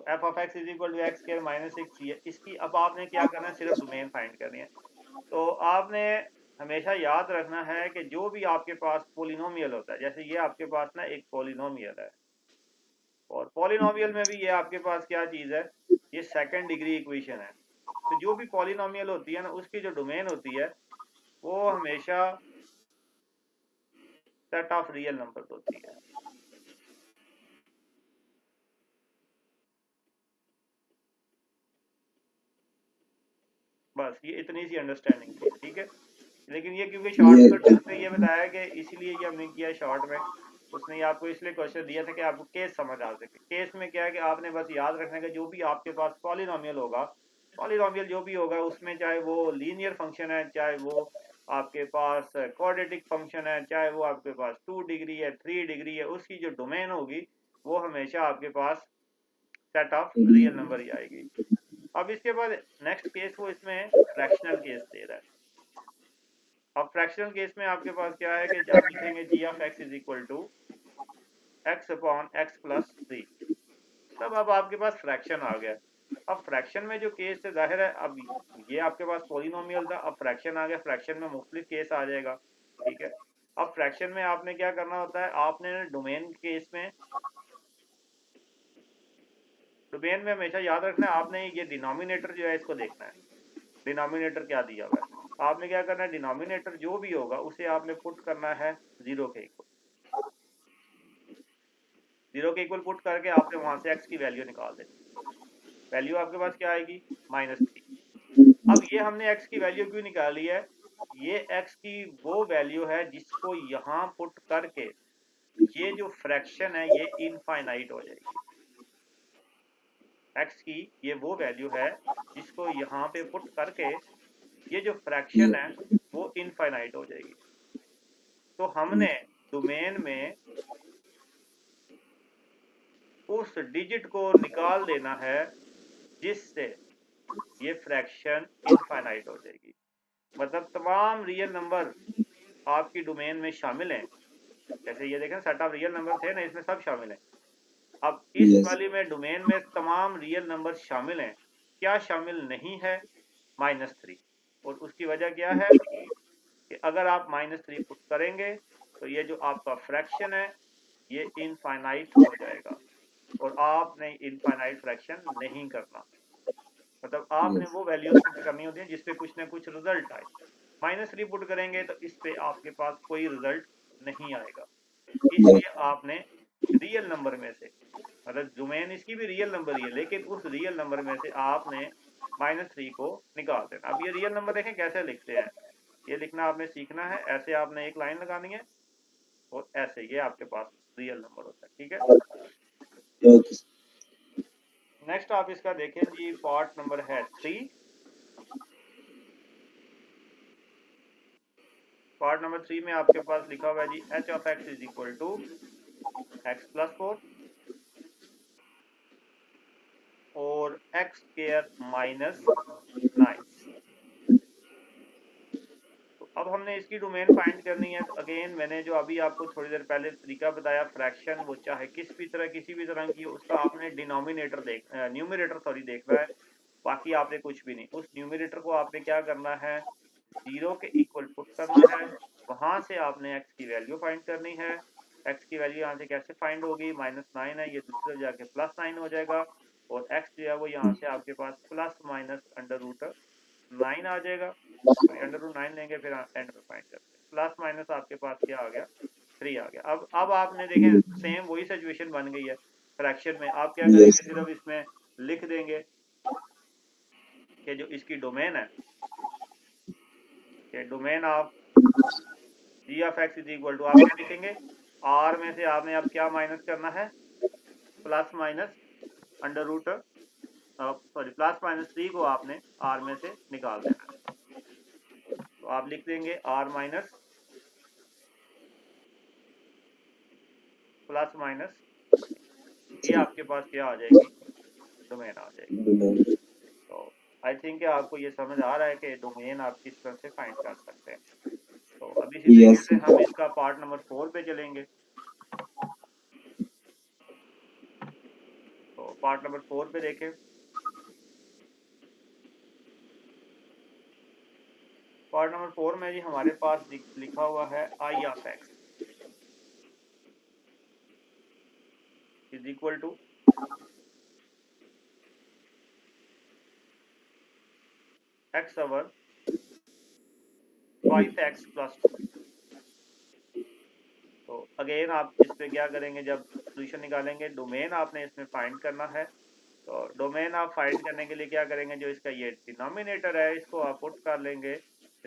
तो F of X is equal to X square minus 6 है। इसकी अब आपने क्या करना है, सिर्फ डोमेन फाइंड करनी है। तो आपने हमेशा याद रखना है कि जो भी आपके पास पोलिनोमियल होता है, जैसे ये आपके पास ना एक पोलिनोमियल है, और पॉलिनोमियल में भी ये आपके पास क्या चीज़ है, ये सेकंड डिग्री इक्वेशन है। तो जो भी पॉलिनोमियल होती है ना, उसकी जो डोमेन होती है वो हमेशा सेट ऑफ रियल नंबर होती है। बस ये इतनी सी अंडरस्टैंडिंग थी, ठीक है। लेकिन ये क्योंकि शॉर्टकट है, उसने ये बताया कि इसलिए ये हमने किया शॉर्ट में। उसने आपको इसलिए क्वेश्चन दिया था कि आपको केस समझ आ सके। केस में क्या है कि आपने बस याद रखना है कि जो भी आपके पास पॉलिनोमियल होगा, पॉलिनोमियल जो भी होगा उसमें, चाहे वो लीनियर फंक्शन है, चाहे वो आपके पास क्वाड्रेटिक फंक्शन है, चाहे वो आपके पास 2 डिग्री है, 3 डिग्री है, उसकी जो डोमेन होगी वो हमेशा आपके पास सेट ऑफ रियल नंबर ही आएगी। अब इसके बाद नेक्स्ट केस वो इसमें फ्रैक्शनल केस दे रहा है। अब फ्रैक्शनल केस में आपके पास क्या है कि आप लिखेंगे G of X is equal to X upon X plus 3। तब अब आपके पास फ्रैक्शन आ गया। अब फ्रैक्शन में जो केस है, जाहिर है अब ये आपके पास पॉलिनोमियल था, अब फ्रैक्शन आ गया, फ्रैक्शन में मुख्तलिफ केस आ जाएगा, ठीक है। अब फ्रैक्शन में आपने क्या करना होता है, आपने डोमेन केस में, डोमेन में हमेशा याद रखना है, आपने ये डिनोमिनेटर जो है इसको देखना है, डिनोमिनेटर क्या दिया हुआ है। आपने क्या करना है, डिनोमिनेटर जो भी होगा उसे आपने पुट करना है जीरो के इक्वल। जीरो के इक्वल पुट करके आपने वहां से एक्स की वैल्यू निकाल देनी। वैल्यू आपके पास क्या आएगी, -3। अब ये हमने एक्स की वैल्यू क्यों निकाली है, ये एक्स की वो वैल्यू है जिसको यहाँ पुट करके ये जो फ्रैक्शन है ये इनफाइनाइट हो जाएगी। एक्स की ये वो वैल्यू है जिसको यहाँ पे पुट करके ये जो फ्रैक्शन है वो इनफाइनाइट हो जाएगी। तो हमने डोमेन में उस डिजिट को निकाल देना है जिससे ये फ्रैक्शन इनफाइनाइट हो जाएगी। मतलब तमाम रियल नंबर आपकी डोमेन में शामिल हैं। जैसे ये देखें सेट ऑफ रियल नंबर थे ना, इसमें सब शामिल हैं। अब इस वाली में डोमेन में तमाम रियल नंबर शामिल हैं। क्या शामिल नहीं है, -3। और उसकी वजह क्या है कि अगर आप -3 पुट करेंगे तो ये जो आपका फ्रैक्शन है ये इनफाइनाइट हो जाएगा, और आपने इनफाइनाइट फ्रैक्शन नहीं करना। मतलब आपने वो वैल्यूज पुट करनी होती है जिसपे कुछ ना कुछ रिजल्ट आए। -3 पुट करेंगे तो इस पे आपके पास कोई रिजल्ट नहीं आएगा। इसलिए आपने रियल नंबर में से, मतलब डोमेन इसकी भी रियल नंबर ही है, लेकिन उस रियल नंबर में से आपने -3 को निकाल देना। अब ये रियल नंबर देखें कैसे लिखते हैं, ये लिखना आपने सीखना है। ऐसे आपने एक लाइन लगानी है और ऐसे ये आपके पास रियल नंबर होता है, ठीक है। नेक्स्ट आप इसका देखें जी, पार्ट नंबर है 3। पार्ट नंबर 3 में आपके पास लिखा हुआ है G H of X is equal to X plus 4 और एक्स स्क्वायर -9। तो अब हमने इसकी डोमेन फाइंड करनी है। तो अगेन मैंने जो अभी आपको थोड़ी देर पहले तरीका बताया, फ्रैक्शन वो चाहे किसी भी तरह की, उसका आपने डिनोमिनेटर न्यूमरेटर सॉरी देखना है। बाकी आपने कुछ भी नहीं, उस न्यूमरेटर को आपने क्या करना है, जीरो के इक्वल पुट करना है। वहां से आपने एक्स की वैल्यू फाइंड करनी है। एक्स की वैल्यू यहाँ से कैसे फाइंड होगी, -9 है, ये दूसरी तरफ जाके +9 हो जाएगा, और एक्स जो है वो यहाँ से आपके पास प्लस माइनस √9 आ जाएगा। सॉरी √9 लेंगे, फिर एंड में फाइंड करते हैं। प्लस माइनस आपके पास क्या आ गया, 3 आ गया। अब आपने देखें सेम वही सिचुएशन बन गई है। फ्रैक्शन में आप क्या करेंगे, सिर्फ इसमें लिख देंगे कि जो इसकी डोमेन है, कि domain of G of X is equal to, आप क्या लिखेंगे, आर में से आपने अब क्या माइनस करना है, plus minus under root sorry +-3 को आपने आर में से निकाल देना है। तो आप लिख देंगे आर माइनस प्लस माइनस, ये आपके पास क्या आ जाएगी, डोमेन आ जाएगी। तो आई थिंक आपको ये समझ आ रहा है कि डोमेन आप किस तरह से फाइंड कर सकते हैं। तो अब इसी तरीके से हम इसका पार्ट नंबर 4 पे चलेंगे। तो तो पार्ट नंबर 4 पे देखें। पार्ट नंबर 4 में जी हमारे पास लिखा हुआ है I of X is equal to X over 5x plus 2। तो अगेन आप इस पे क्या करेंगे, जब सोल्यूशन निकालेंगे डोमेन आपने इसमें फाइंड करना है। तो डोमेन आप फाइंड करने के लिए क्या करेंगे, जो इसका ये डिनोमिनेटर है इसको आप पुट कर लेंगे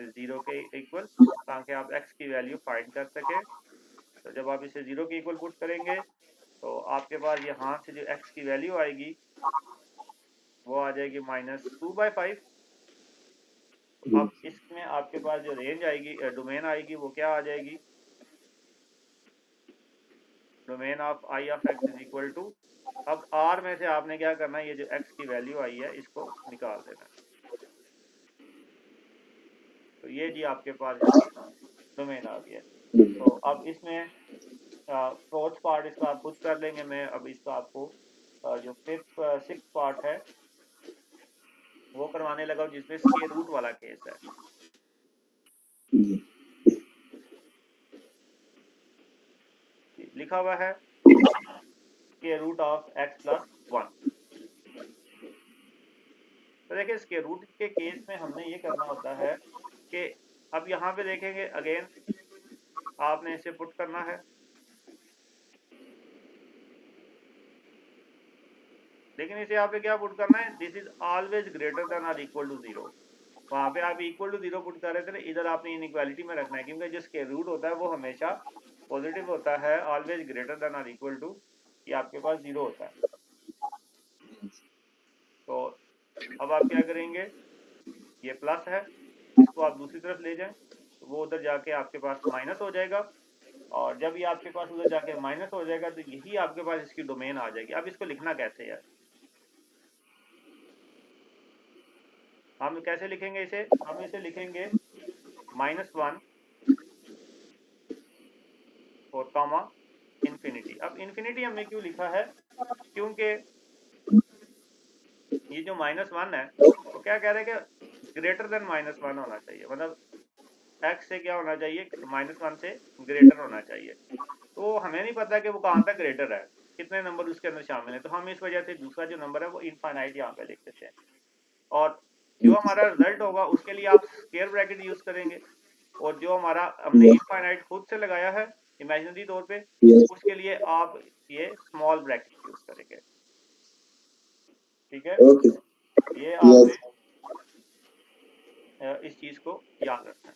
0 के इक्वल, ताकि आप x की वैल्यू फाइंड कर सके। तो जब आप इसे 0 के इक्वल पुट करेंगे तो आपके पास यहाँ से जो x की वैल्यू आएगी वो आ जाएगी -2/5। अब इसमें आपके पास जो रेंज आएगी, डोमेन आएगी, वो क्या आ जाएगी, domain of I of X is equal to, अब आर में से आपने क्या करना है, ये जो एक्स की वैल्यू आई है इसको निकाल देना है। तो ये जी आपके पास इसकी डोमेन आ गया। तो अब इसमें फोर्थ पार्ट इसका आप खुद कर लेंगे। मैं अब इसका आपको जो फिफ्थ सिक्स पार्ट है वो करवाने लगा हूं, जिसमें स्क्वायर रूट वाला केस है। लिखा हुआ है square root of X plus 1। तो देखिए स्क्वायर रूट के केस में हमने ये करना होता है कि अब यहाँ पे देखेंगे अगेन आपने इसे पुट करना है, लेकिन इसे यहाँ पे क्या पुट करना है, this is always greater than और इक्वल टू 0। वहां पे आप इक्वल टू 0 पुट कर रहे थे ना, इधर आपने इनइक्वालिटी में रखना है, क्योंकि जो स्क्वायर रूट होता है वो हमेशा पॉजिटिव होता है, ऑलवेज ग्रेटर देन और इक्वल टू, ये आपके पास 0 होता है। तो अब आप क्या करेंगे, ये प्लस है, इसको आप दूसरी तरफ ले जाएं तो वो उधर जाके आपके पास माइनस हो जाएगा, और जब ये आपके पास उधर जाके माइनस हो जाएगा तो यही आपके पास इसकी डोमेन आ जाएगी। अब इसको लिखना कैसे है, हम कैसे लिखेंगे इसे, हम इसे लिखेंगे -1 और कॉमा इन्फिनिटी। अब इन्फिनिटी हमने क्यों लिखा है, क्योंकि ये जो -1 है वो क्या कह रहे हैं कि ग्रेटर देन -1 होना चाहिए, मतलब x से क्या होना चाहिए, -1 से ग्रेटर होना चाहिए। तो हमें नहीं पता कि वो कहाँ तक ग्रेटर है, कितने नंबर उसके अंदर शामिल है, तो हम इस वजह से दूसरा जो नंबर है वो इनफाइनाइट यहाँ पे लिख देते हैं। और जो हमारा रिजल्ट होगा उसके लिए आप स्क्वायर ब्रैकेट यूज करेंगे, और जो हमारा हमने इनफाइनाइट खुद से लगाया है इमेजिनरी तौर पे, उसके लिए आप ये स्मॉल ब्रैकेट यूज करेंगे। ठीक है, ये आपने इस चीज को याद रखना है।